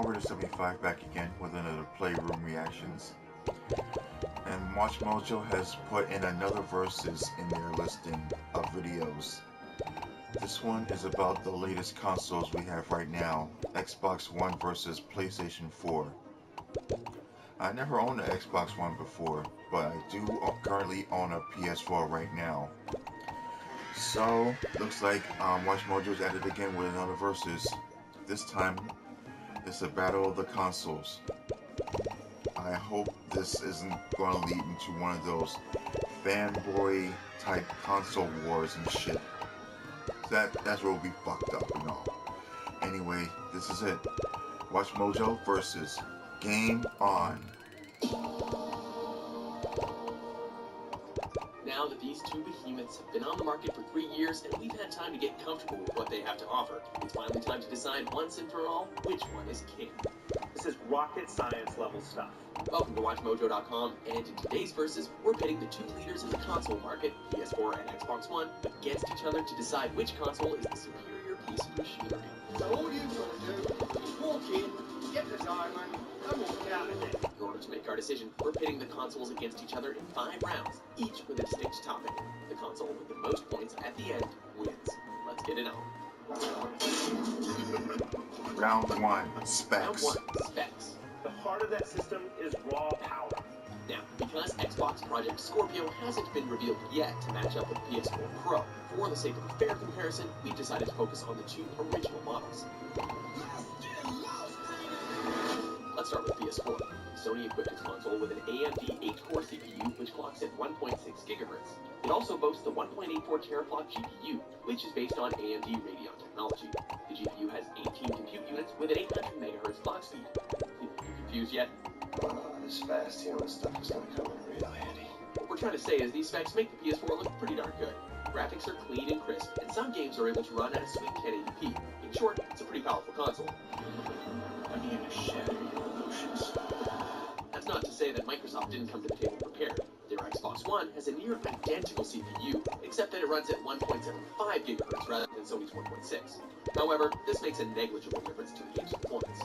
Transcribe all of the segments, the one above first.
Warrior75 back again with another Playroom Reactions. And Watchmojo has put in another versus in their listing of videos. This one is about the latest consoles we have right now, Xbox One versus PlayStation 4. I never owned an Xbox One before, but I do currently own a PS4 right now. So, looks like Watchmojo's at it again with another versus. This time, it's a battle of the consoles. I hope this isn't going to lead into one of those fanboy type console wars and shit. That's where we'll be fucked up and all. Anyway, this is it. Watchmojo versus Game On. Now that these two behemoths have been on the market for 3 years and we've had time to get comfortable with what they have to offer, it's finally time to decide once and for all which one is king. This is rocket science level stuff. Welcome to Watchmojo.com, and in today's versus, we're pitting the two leaders in the console market, PS4 and Xbox One, against each other to decide which console is the superior piece of machinery. So all you've got to do is walk in, get the diamond, and walk out of there. In order to make our decision, we're pitting the consoles against each other in 5 rounds, each with a distinct topic. The console with the most points at the end wins. Let's get it on. Round 1, Specs. Round 1, Specs. The heart of that system is raw power. Now, because Xbox Project Scorpio hasn't been revealed yet to match up with PS4 Pro, for the sake of a fair comparison, we've decided to focus on the two original models. Let's start with PS4. Sony equipped its console with an AMD 8-core CPU, which clocks at 1.6 GHz. It also boasts the 1.84 teraflop GPU, which is based on AMD Radeon technology. The GPU has 18 compute units with an 800 MHz clock speed. You confused yet? This fast healing stuff is going to come in real handy. What we're trying to say is these specs make the PS4 look pretty darn good. Graphics are clean and crisp, and some games are able to run at a sweet 1080p. In short, it's a pretty powerful console. I'm here to shatter your illusions. That's not to say that Microsoft didn't come to the table prepared. Their Xbox One has a near identical CPU, except that it runs at 1.75 GHz rather than Sony's 1.6. However, this makes a negligible difference to the game's performance.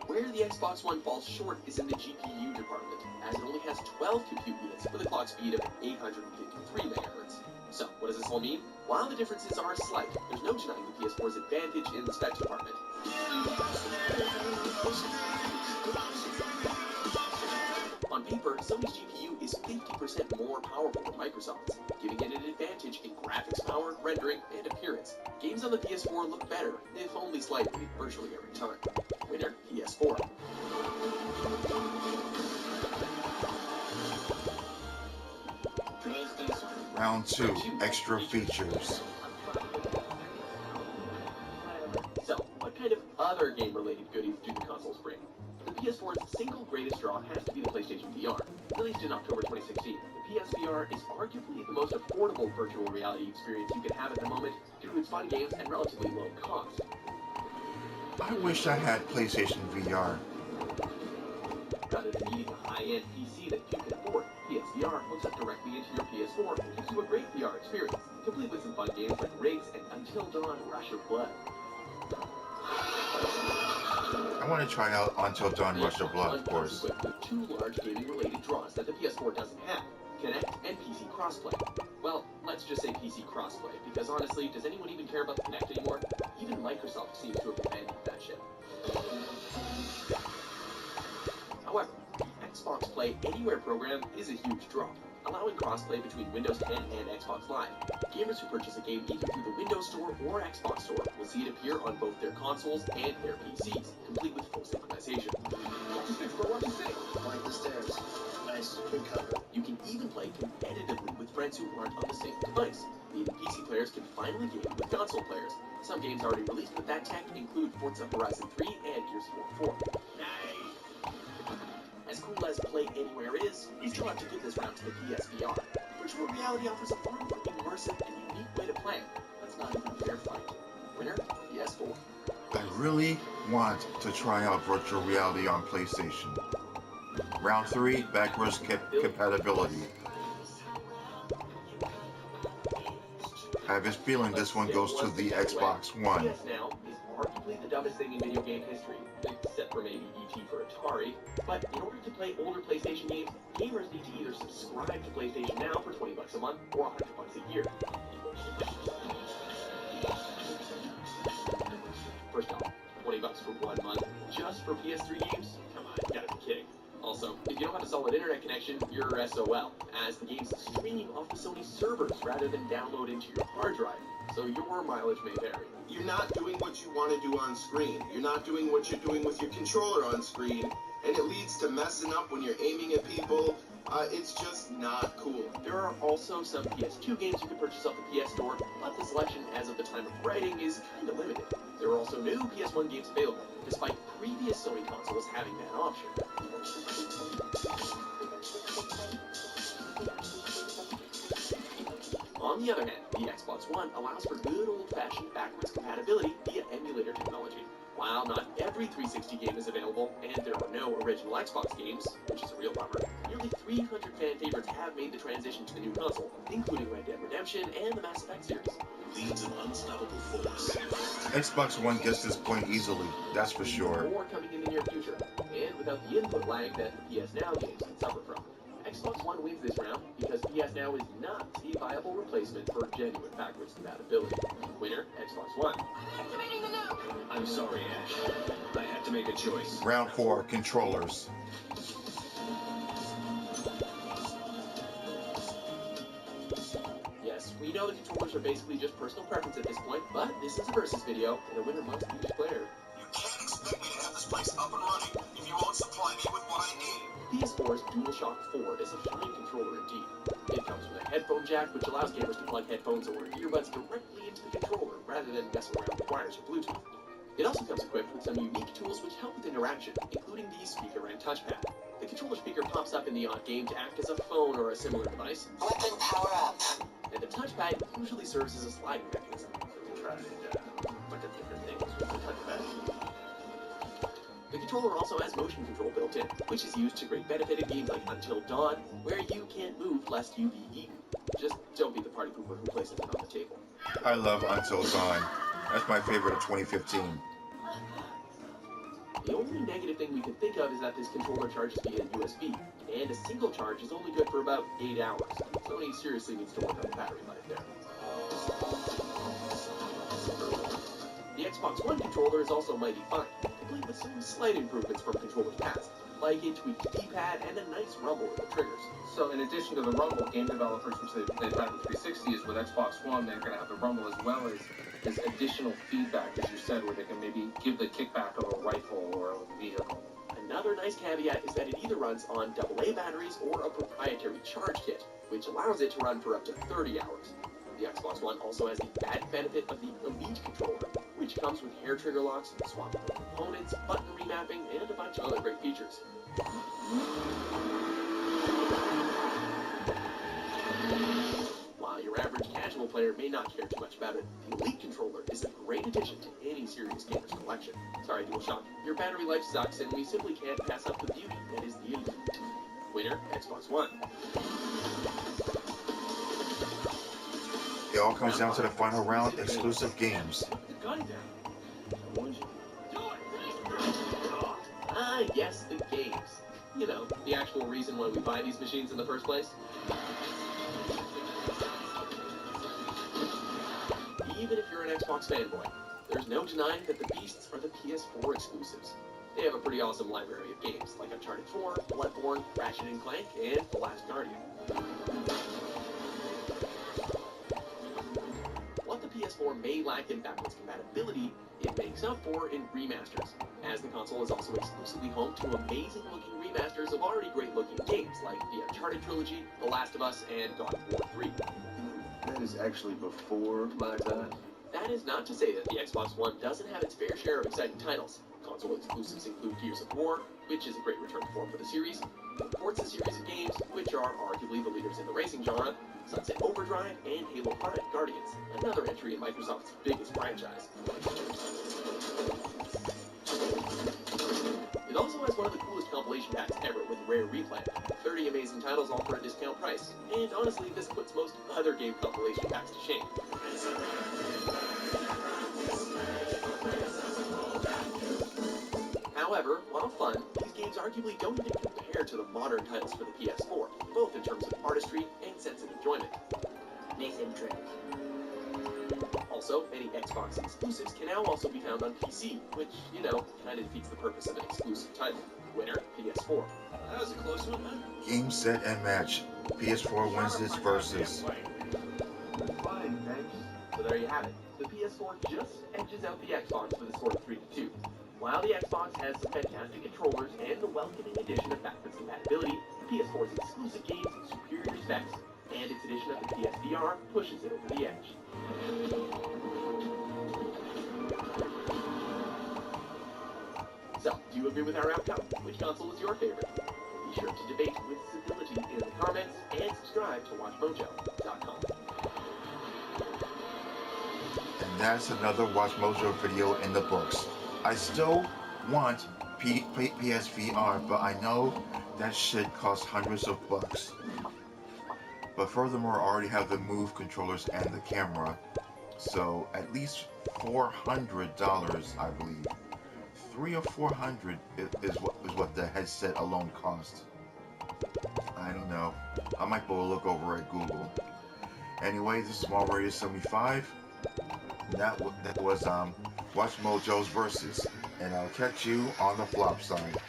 Where the Xbox One falls short is in the GPU department, as it only has 12 compute units with a clock speed of 853 MHz. So, what does this all mean? While the differences are slight, there's no denying the PS4's advantage in the specs department. On paper, Sony's GPU is 50% more powerful than Microsoft's, giving it an advantage in graphics power, rendering, and appearance. Games on the PS4 look better, if only slightly, virtually every time. Winner, PS4. Round 2, Extra Features. So, what kind of other game-related goodies do the consoles bring? The PS4's single greatest draw has to be the PlayStation VR. Released in October 2016, the PSVR is arguably the most affordable virtual reality experience you can have at the moment due to its fun games and relatively low cost. I wish I had PlayStation VR. Rather than needing a high-end PC that you can afford, PSVR hooks up directly into your PS4 and gives you a great VR experience, complete with some fun games like Rigs and Until Dawn Rush of Blood. I want to try out Until Dawn Rush of Blood, of course. Equipped with 2 large gaming-related draws that the PS4 doesn't have: Kinect and PC crossplay. Well, let's just say PC crossplay, because honestly, does anyone even care about the Kinect anymore? Even Microsoft seems to have abandoned that shit. However, the Xbox Play Anywhere program is a huge draw, allowing crossplay between Windows 10 and Xbox Live. Gamers who purchase a game either through the Windows Store or Xbox Store will see it appear on both their consoles and their PCs, complete with full synchronization. What do you think? Like the stairs. Nice, good cover. You can even play competitively with friends who aren't on the same device. Even PC players can finally game with console players. Some games already released with that tech include Forza Horizon 3 and Gears of War 4. Nice. As cool as Play Anywhere is, you still have to give this round to the PSVR. Virtual reality offers a far more immersive and unique way to play. That's not even a fair fight. Winner, PS4. I really want to try out virtual reality on PlayStation. Round 3, backwards compatibility. I have a feeling this one goes to the Xbox One. PS Now is arguably the dumbest thing in video game history, except for maybe ET for Atari. But in order to play older PlayStation games, gamers need to either subscribe to PlayStation Now for $20 a month or $100 a year. First off, $20 for 1 month just for PS3 games? Come on, you gotta be kidding. Also, if you don't have a solid internet connection, you're SOL, as the games stream off the Sony servers rather than download into your hard drive, so your mileage may vary. You're not doing what you want to do on screen. You're not doing what you're doing with your controller on screen, and it leads to messing up when you're aiming at people. It's just not cool. There are also some PS2 games you can purchase off the PS Store, but the selection as of the time of writing is kind of limited. There are also new PS1 games available, despite previous Sony consoles having that option. On the other hand, the Xbox One allows for good old-fashioned backwards compatibility via emulator technology. While not every 360 game is available, and there are no original Xbox games, which is a real bummer, nearly 300 fan favorites have made the transition to the new console, including Red Dead Redemption and the Mass Effect series. Leads an unstoppable force. Xbox One gets this point easily, that's for sure. More coming in the near future, and without the input lag that the PS Now games can suffer from. Xbox One wins this round because PS Now is not a viable replacement for genuine backwards compatibility. Winner, Xbox One. Activating the nuke! I'm sorry, Ash. I had to make a choice. Round 4, controllers. Yes, we know the controllers are basically just personal preference at this point, but this is a versus video, and a winner must be declared. You can't expect me to have this place up and running if you won't supply me with what I need. PS4's DualShock 4 is a fine controller indeed. It comes with a headphone jack, which allows gamers to plug headphones or earbuds directly into the controller, rather than messing around with wires or Bluetooth. It also comes equipped with some unique tools which help with interaction, including the speaker and touchpad. The controller speaker pops up in the odd game to act as a phone or a similar device. Weapon power up. And the touchpad usually serves as a sliding mechanism. So we tried look at different things with the touchpad. The controller also has motion control built in, which is used to great benefit in games like Until Dawn, where you can't move lest you be eaten. Just don't be the party pooper who places it on the table. I love Until Dawn. That's my favorite of 2015. The only negative thing we can think of is that this controller charges via USB, and a single charge is only good for about 8 hours. Sony seriously needs to work on the battery life there. The Xbox One controller is also mighty fine, complete with some slight improvements from controllers past, like a tweaked D-pad and a nice rumble in the triggers. So in addition to the rumble, game developers, which they've had with 360, is with Xbox One, they're going to have the rumble as well as additional feedback, as you said, where they can maybe give the kickback of a rifle or a vehicle. Another nice caveat is that it either runs on AA batteries or a proprietary charge kit, which allows it to run for up to 30 hours. The Xbox One also has the added benefit of the Elite controller, which comes with hair trigger locks, swappable components, button remapping, and a bunch of other great features. While your average casual player may not care too much about it, the Elite controller is a great addition to any serious gamer's collection. Sorry, DualShock, your battery life sucks, and we simply can't pass up the beauty that is the Elite. Winner, Xbox One. It all comes down to the final round, exclusive games. Ah, yes, the games. You know, the actual reason why we buy these machines in the first place. Even if you're an Xbox fanboy, there's no denying that the beasts are the PS4 exclusives. They have a pretty awesome library of games, like Uncharted 4, Bloodborne, Ratchet & Clank, and The Last Guardian. What the PS4 may lack in backwards compatibility, it makes up for in remasters, as the console is also exclusively home to amazing-looking remasters of already great-looking games, like the Uncharted trilogy, The Last of Us, and God of War 3. That is actually before my time. That is not to say that the Xbox One doesn't have its fair share of exciting titles. Console exclusives include Gears of War, which is a great return to form for the series, the Forza series of games, which are arguably the leaders in the racing genre, Sunset Overdrive, and Halo 5 Guardians, another entry in Microsoft's biggest franchise. It also has one of the coolest compilation packs ever with Rare Replay, 30 amazing amazing titles all for a discount price. And honestly, this puts most other game compilation packs to shame. However, while fun, these games arguably don't even compare to the modern titles for the PS4, both in terms of artistry and sense of enjoyment. Nathan Drake. Also, many Xbox exclusives can now also be found on PC, which, you know, kind of defeats the purpose of an exclusive title. Winner, PS4. That was a close one, huh? Game, set, and match. PS4 wins this versus. Fine, thanks. So there you have it. The PS4 just edges out the Xbox with a score of 3-2. While the Xbox has some fantastic controllers and the welcoming addition of backwards compatibility, the PS4's exclusive games and superior specs, and its addition of the PSVR pushes it over the edge. So, do you agree with our outcome? Which console was your favorite? Be sure to debate with civility in the comments and subscribe to Watchmojo.com. And that's another Watchmojo video in the books. I still want PSVR, but I know that shit costs hundreds of bucks. But furthermore, I already have the Move controllers and the camera, so at least $400, I believe. $300 or $400 is what the headset alone costs. I don't know. I might go look over at Google. Anyway, this is SmallRadio75. That was Watchmojo's Versus, and I'll catch you on the flop side.